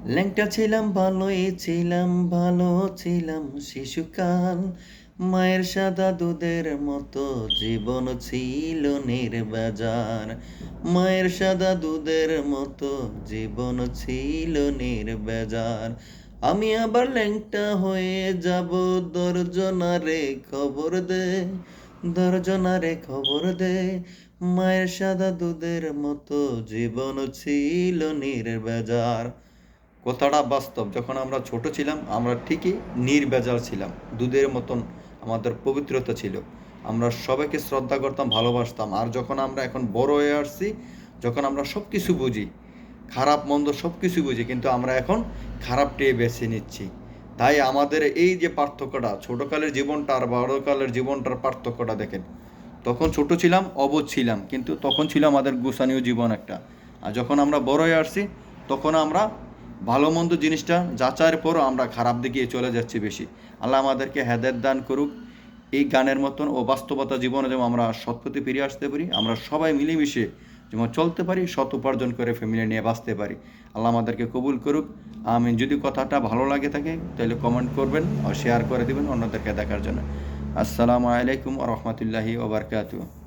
ল্যাংটা ছিলাম ভালোই ছিলাম ভালো ছিলাম শিশুকাল মায়ের সাদা দুধের মতো জীবন ছিল নির্ভেজাল মায়ের সাদা দুধের মতো জীবন ছিল নির্ভেজাল আমি আবার ল্যাংটা হয়ে যাব দর্জনারে খবর দে দর্জনারে খবর দে মায়ের সাদা দুধের মতো জীবন ছিল নির্ভেজাল। কথাটা বাস্তব। যখন আমরা ছোট ছিলাম আমরা ঠিকই নির্ভেজাল ছিলাম, দুধের মতন আমাদের পবিত্রতা ছিল, আমরা সবাইকে শ্রদ্ধা করতাম, ভালোবাসতাম। আর যখন আমরা এখন বড় হয়ে আসছি, যখন আমরা সব কিছু বুঝি, খারাপ মন্দ সব কিছু বুঝি, কিন্তু আমরা এখন খারাপটাই বেছে নিচ্ছি। তাই আমাদের এই যে পার্থক্যটা, ছোটোকালের জীবনটা আর বড়কালের জীবনটার পার্থক্যটা দেখেন। তখন ছোট ছিলাম, অবুঝ ছিলাম, কিন্তু তখন ছিল আমাদের গুছানীয় জীবন একটা। আর যখন আমরা বড় হয়ে আসছি, তখন আমরা ভালো মন্দ জিনিসটা যাচাইয়ের পরও আমরা খারাপ দিকে চলে যাচ্ছি বেশি। আল্লাহ আমাদেরকে হেদায়েত দান করুক। এই গানের মতন ও বাস্তবতা জীবনে যেমন আমরা সৎ পথে ফিরে আসতে পারি, আমরা সবাই মিলেমিশে যেমন চলতে পারি, সৎ উপার্জন করে ফ্যামিলি নিয়ে বাঁচতে পারি। আল্লাহ আমাদেরকে কবুল করুক, আমিন। যদি কথাটা ভালো লাগে থাকে তাহলে কমেন্ট করবেন আর শেয়ার করে দেবেন অন্যদেরকে দেখার জন্য। আসসালামু আলাইকুম ওয়া রাহমাতুল্লাহি ওয়া বারাকাতুহু।